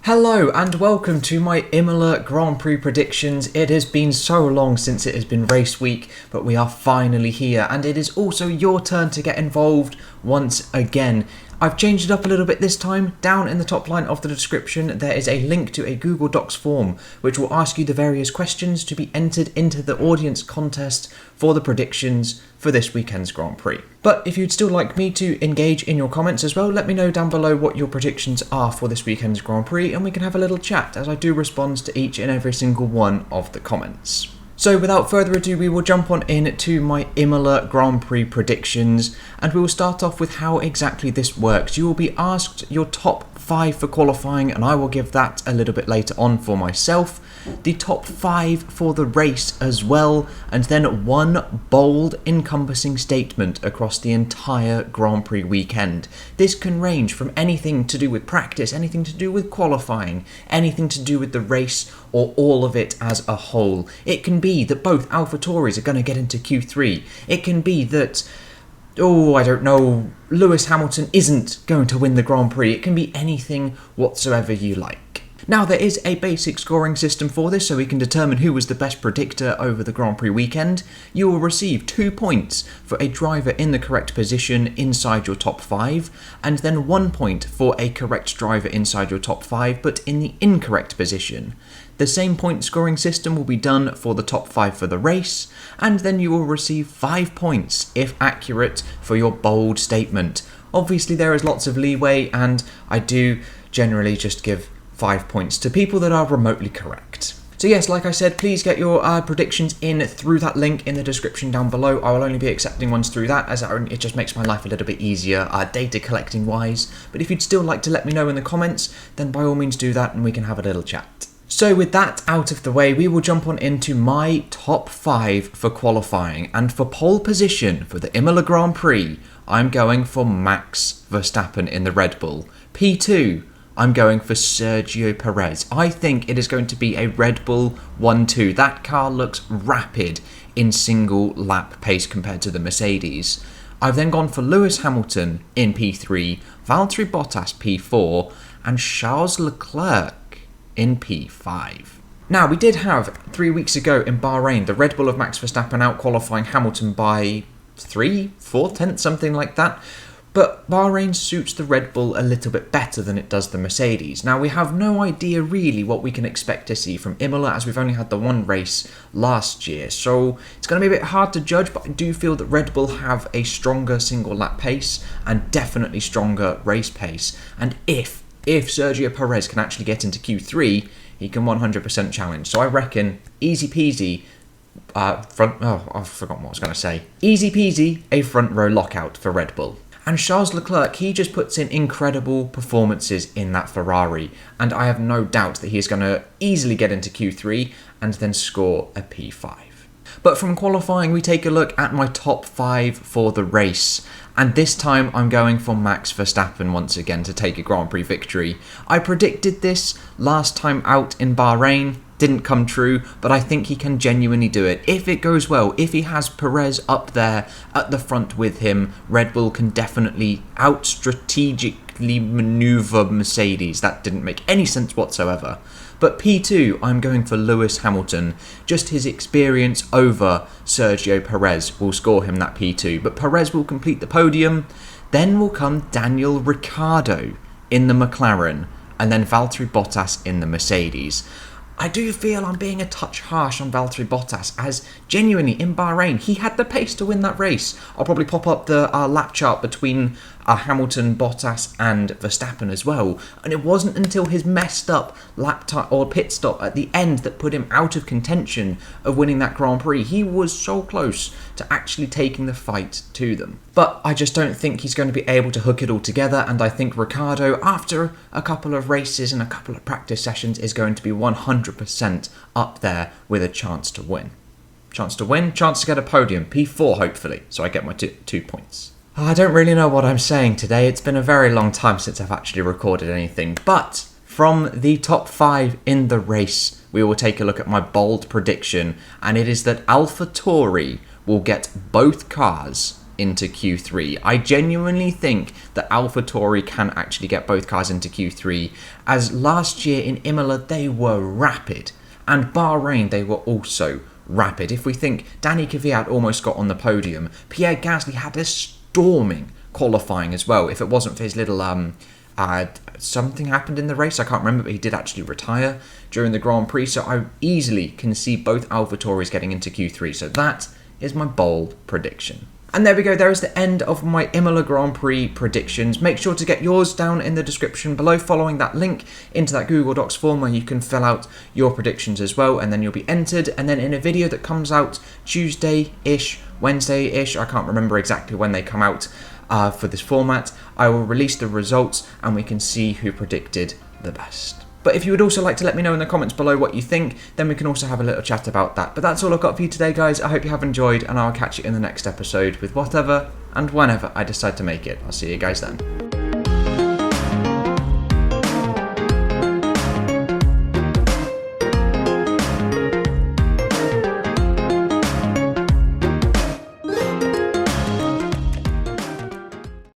Hello and welcome to my Imola Grand Prix predictions. It has been so long since it has been race week, but we are finally here, and it is also your turn to get involved once again. I've changed it up a little bit this time. Down in the top line of the description there is a link to a Google Docs form which will ask you the various questions to be entered into the audience contest for the predictions for this weekend's Grand Prix. But if you'd still like me to engage in your comments as well, let me know down below what your predictions are for this weekend's Grand Prix and we can have a little chat as I do respond to each and every single one of the comments. So without further ado, we will jump on in to my Imola Grand Prix predictions, and we will start off with how exactly this works. You will be asked your top 5 for qualifying, and I will give that a little bit later on for myself. The top 5 for the race as well, and then one bold encompassing statement across the entire Grand Prix weekend. This can range from anything to do with practice, anything to do with qualifying, anything to do with the race, or all of it as a whole. It can be that both AlphaTauris are going to get into Q3. It can be that, Lewis Hamilton isn't going to win the Grand Prix. It can be anything whatsoever you like. Now, there is a basic scoring system for this, so we can determine who was the best predictor over the Grand Prix weekend. You will receive 2 points for a driver in the correct position inside your top 5, and then 1 point for a correct driver inside your top 5, but in the incorrect position. The same point scoring system will be done for the top 5 for the race, and then you will receive 5 points, if accurate, for your bold statement. Obviously, there is lots of leeway, and I do generally just give 5 points to people that are remotely correct. So yes, like I said, please get your predictions in through that link in the description down below. I will only be accepting ones through that, as it just makes my life a little bit easier data collecting wise. But if you'd still like to let me know in the comments, then by all means do that and we can have a little chat. So with that out of the way, we will jump on into my top 5 for qualifying. And for pole position for the Imola Grand Prix, I'm going for Max Verstappen in the Red Bull. P2, I'm going for Sergio Perez. I think it is going to be a Red Bull 1-2. That car looks rapid in single lap pace compared to the Mercedes. I've then gone for Lewis Hamilton in P3, Valtteri Bottas P4, and Charles Leclerc in P5. Now, we did have 3 weeks ago in Bahrain the Red Bull of Max Verstappen out qualifying Hamilton by 3/4 tenths, something like that. But Bahrain suits the Red Bull a little bit better than it does the Mercedes. Now, we have no idea really what we can expect to see from Imola, as we've only had the one race last year. So it's going to be a bit hard to judge, but I do feel that Red Bull have a stronger single lap pace and definitely stronger race pace. And if Sergio Perez can actually get into Q3, he can 100% challenge. So I reckon easy peasy, I've forgotten what I was going to say. Easy peasy, a front row lockout for Red Bull. And Charles Leclerc, he just puts in incredible performances in that Ferrari, and I have no doubt that he is going to easily get into Q3 and then score a P5. But from qualifying, we take a look at my top 5 for the race, and this time I'm going for Max Verstappen once again to take a Grand Prix victory. I predicted this last time out in Bahrain. Didn't come true, but I think he can genuinely do it. If it goes well, if he has Perez up there at the front with him, Red Bull can definitely out-strategically maneuver Mercedes. That didn't make any sense whatsoever. But P2, I'm going for Lewis Hamilton. Just his experience over Sergio Perez will score him that P2. But Perez will complete the podium. Then will come Daniel Ricciardo in the McLaren, and then Valtteri Bottas in the Mercedes. I do feel I'm being a touch harsh on Valtteri Bottas, as genuinely in Bahrain he had the pace to win that race. I'll probably pop up the lap chart between Hamilton, Bottas and Verstappen as well, and it wasn't until his messed up lap time or pit stop at the end that put him out of contention of winning that Grand Prix. He was so close to actually taking the fight to them. But I just don't think he's going to be able to hook it all together, and I think Ricciardo, after a couple of races and a couple of practice sessions, is going to be 100% up there with a chance to win. Chance to win, chance to get a podium, P4 hopefully, so I get my 2 points. I don't really know what I'm saying today. It's been a very long time since I've actually recorded anything, but from the top 5 in the race, we will take a look at my bold prediction, and it is that AlphaTauri will get both cars into Q3. I genuinely think that AlphaTauri can actually get both cars into Q3, as last year in Imola they were rapid, and Bahrain they were also rapid. If we think Danny Kvyat almost got on the podium, Pierre Gasly had a storming qualifying as well. If it wasn't for his little something happened in the race, I can't remember, but he did actually retire during the Grand Prix, so I easily can see both AlphaTauris getting into Q3, so that is my bold prediction. And there we go, there is the end of my Imola Grand Prix predictions. Make sure to get yours down in the description below, following that link into that Google Docs form where you can fill out your predictions as well, and then you'll be entered. And then in a video that comes out Tuesday-ish, Wednesday-ish, I can't remember exactly when they come out for this format, I will release the results and we can see who predicted the best. But if you would also like to let me know in the comments below what you think, then we can also have a little chat about that. But that's all I've got for you today, guys. I hope you have enjoyed, and I'll catch you in the next episode with whatever and whenever I decide to make it. I'll see you guys then.